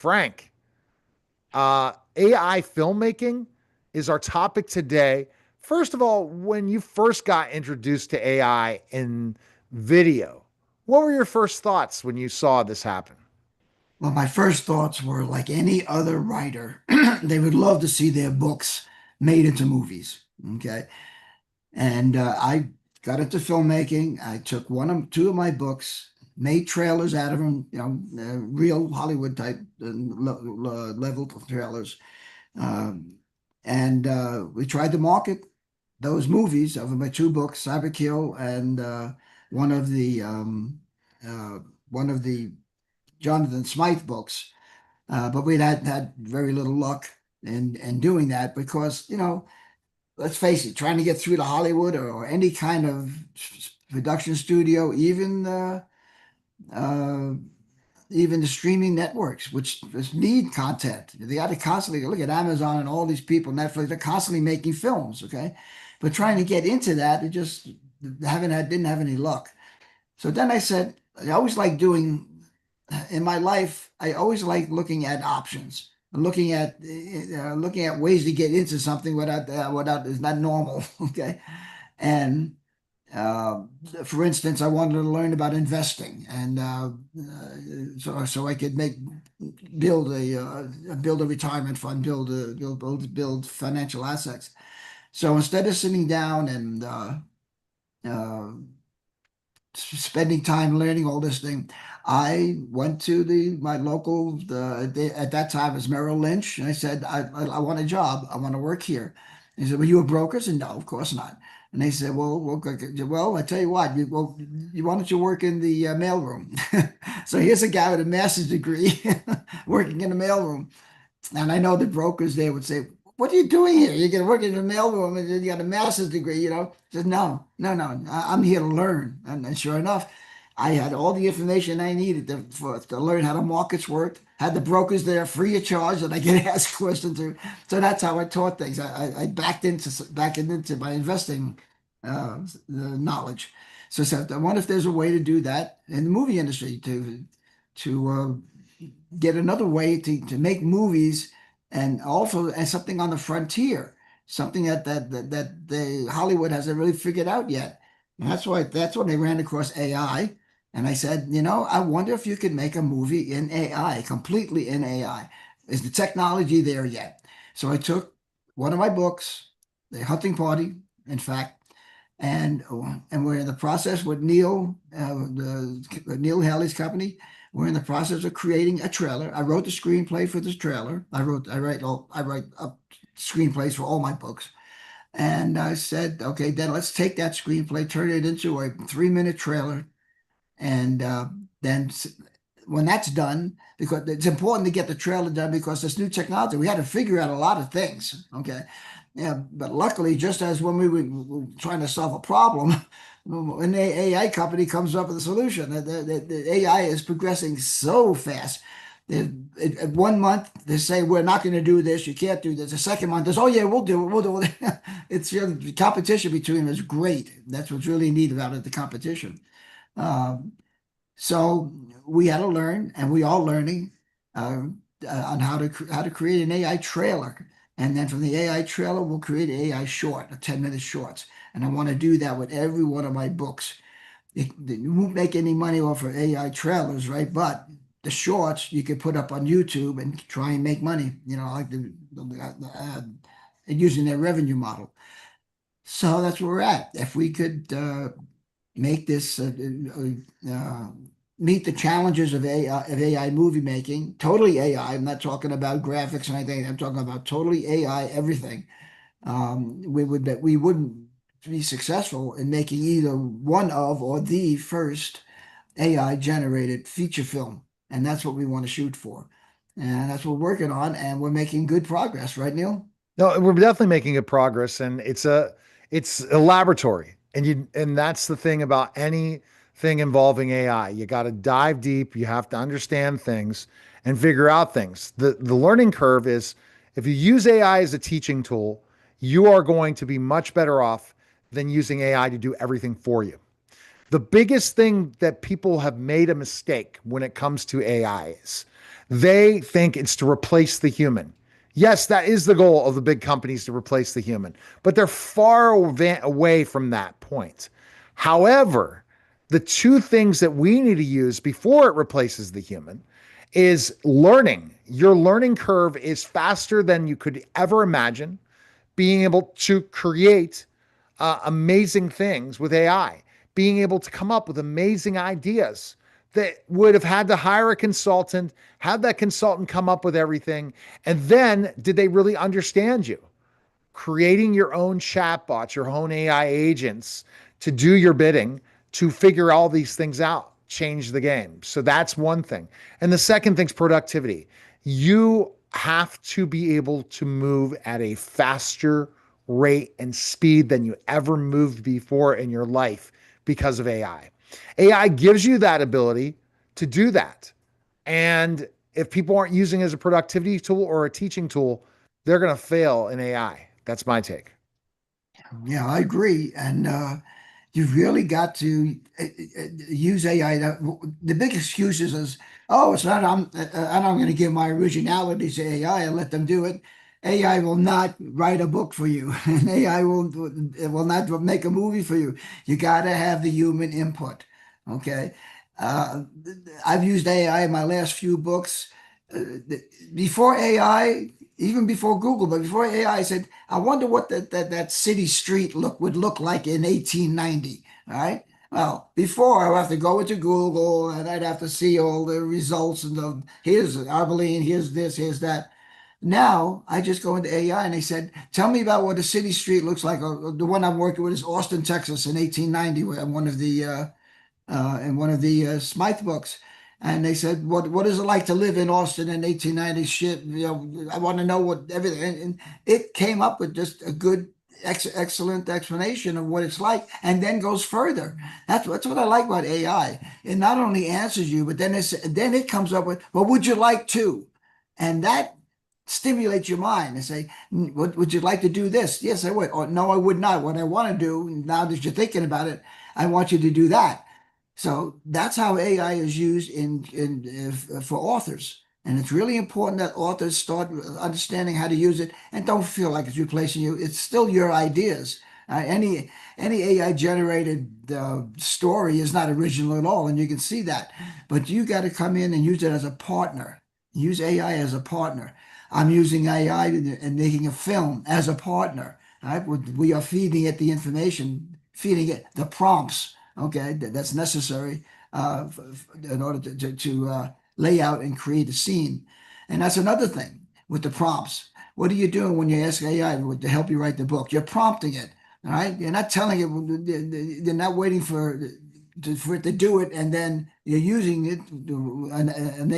Frank, AI filmmaking is our topic today. First of all, when you first got introduced to AI in video, what were your first thoughts when you saw this happen? Well, my first thoughts were like any other writer, they would love to see their books made into movies. Okay. And I got into filmmaking. I took two of my books, made trailers out of them, real Hollywood type level trailers. Um, and we tried to market those movies of my two books, Cyberkill and one of the uh, one of the Jonathan Smythe books. But we'd had very little luck in doing that because, let's face it, trying to get through to Hollywood or any kind of production studio, uh, even the streaming networks, which just need content. They got to constantly look at Amazon and all these people, Netflix, they're constantly making films, okay? But trying to get into that, it just didn't have any luck. So then I said, I always like doing in my life, I always like looking at options, looking at ways to get into something without is not normal. Okay, and uh, for instance, I wanted to learn about investing, and so I could build a retirement fund, build financial assets. So instead of sitting down and uh, spending time learning all this thing. I went to my local at that time it was Merrill Lynch, and I said, I want a job. I want to work here. He said, "Well, you a broker?" I said, "No, of course not." And they said, "Well, I tell you what, why don't you work in the mailroom?" So here's a guy with a master's degree working in the mailroom. And I know the brokers they would say, "What are you doing here? You're going to work in the mailroom and you got a master's degree, you know?" I said, "No, no, no. I'm here to learn." And sure enough, I had all the information I needed to learn how the markets worked. Had the brokers there free of charge that I could ask questions to. So that's how I taught things. I backed into my investing knowledge. So I said, I wonder if there's a way to do that in the movie industry to get another way to make movies and also as something on the frontier, something that the Hollywood hasn't really figured out yet. And that's when they ran across AI. And I said, I wonder if you could make a movie in AI, completely in AI. Is the technology there yet? So I took one of my books, The Hunting Party, in fact, and we're in the process with Neil Haley's company. We're in the process of creating a trailer. I wrote the screenplay for this trailer. I write up screenplays for all my books. And I said, okay, then let's take that screenplay, turn it into a 3-minute trailer, and then when that's done, because it's important to get the trailer done because this new technology, we had to figure out a lot of things. Okay. Yeah, but luckily, just as when we were trying to solve a problem, when the AI company comes up with a solution, the AI is progressing so fast. At 1 month, they say, "We're not going to do this. You can't do this." The second month, there's, "Oh, yeah, we'll do it. We'll do it." It's the competition between them is great. That's what's really neat about it, the competition. Um, so we had to learn, and we are learning uh, on how to create an AI trailer, and then from the AI trailer, we'll create an AI short, a 10-minute shorts. And I want to do that with every one of my books. You won't make any money off of AI trailers, right? But the shorts you could put up on YouTube and try and make money, like using their revenue model. So that's where we're at. If we could make this meet the challenges of AI movie making, totally AI. I'm not talking about graphics and anything. I'm talking about totally AI, everything. We wouldn't be successful in making either one of or the first AI generated feature film, and that's what we want to shoot for, and that's what we're working on, and we're making good progress, right, Neil? No, we're definitely making good progress, and it's a laboratory, and that's the thing about anything involving AI. You got to dive deep. You have to understand things and figure out things. The learning curve is if you use AI as a teaching tool, you are going to be much better off than using AI to do everything for you. The biggest thing that people have made a mistake when it comes to AI is They think it's to replace the human. Yes, that is the goal of the big companies, to replace the human, but they're far away from that point. However, the two things that we need to use before it replaces the human is learning. Your learning curve is faster than you could ever imagine. Being able to create amazing things with AI, being able to come up with amazing ideas that would have had to hire a consultant, have that consultant come up with everything. And then did they really understand you? Creating your own chatbots, your own AI agents to do your bidding, to figure all these things out, change the game. So that's one thing. And the second thing's productivity. You have to be able to move at a faster rate and speed than you ever moved before in your life because of AI. AI gives you that ability to do that. And if people aren't using it as a productivity tool or a teaching tool, they're going to fail in AI. That's my take. Yeah, I agree. And you've really got to use AI. The big excuses is, oh, it's not, I'm not going to give my originality to AI and let them do it. AI will not write a book for you, and AI will not make a movie for you. You got to have the human input. Okay. Uh, I've used AI in my last few books. Before AI, even before Google, but before AI, I said, I wonder what that city street would look like in 1890. All right. Well, before I would have to go into Google and I'd have to see all the results and here's Abilene, here's this, here's that. Now I just go into AI and they said, tell me about what a city street looks like. The one I'm working with is Austin, Texas in 1890, where I'm one of the in one of the Smythe books. And they said, what is it like to live in Austin in 1890? Shit, I want to know what everything. And it came up with just a good, excellent explanation of what it's like, and then goes further. That's what I like about AI. It not only answers you, but then it comes up with, well, would you like to? And that stimulates your mind and say, would you like to do this? Yes, I would. Or no, I would not. What I want to do, now that you're thinking about it, I want you to do that. So that's how AI is used in for authors. And it's really important that authors start understanding how to use it and don't feel like it's replacing you. It's still your ideas. Any AI generated story is not original at all, and you can see that. But you got to come in and use it as a partner. Use AI as a partner. I'm using AI and making a film as a partner. Right? We are feeding it the information, feeding it the prompts. Okay, that's necessary in order to lay out and create a scene. And that's another thing with the prompts. What are you doing when you ask AI to help you write the book? You're prompting it. All right, you're not telling it. They're not waiting for it to do it, and then you're using it and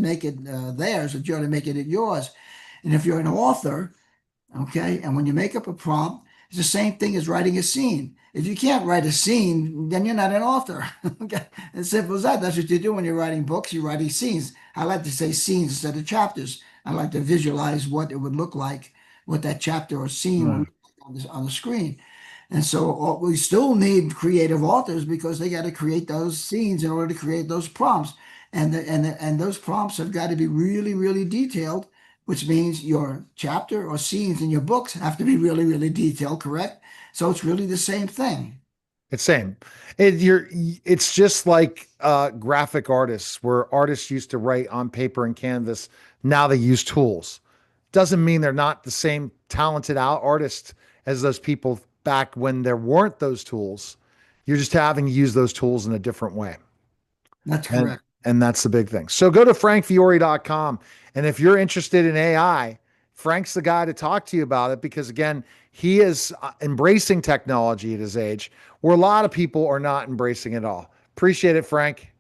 make it theirs, or you're to make it yours. And if you're an author, okay, and when you make up a prompt, it's the same thing as writing a scene. If you can't write a scene, then you're not an author. Okay, as simple as that. That's what you do when you're writing books. You're writing scenes. I like to say scenes instead of chapters. I like to visualize what it would look like, what that chapter or scene would Right. look like on the screen. And so we still need creative authors because they got to create those scenes in order to create those prompts. And those prompts have got to be really, really detailed, which means your chapter or scenes in your books have to be really, really detailed, correct? So it's really the same thing. It's same. It's just like graphic artists, where artists used to write on paper and canvas. Now they use tools. Doesn't mean they're not the same talented out artists as those people back when there weren't those tools. You're just having to use those tools in a different way. That's And correct. and that's the big thing. So go to frankfiore.com. And if you're interested in AI, Frank's the guy to talk to you about it, because again, he is embracing technology at his age, where a lot of people are not embracing it all. Appreciate it, Frank.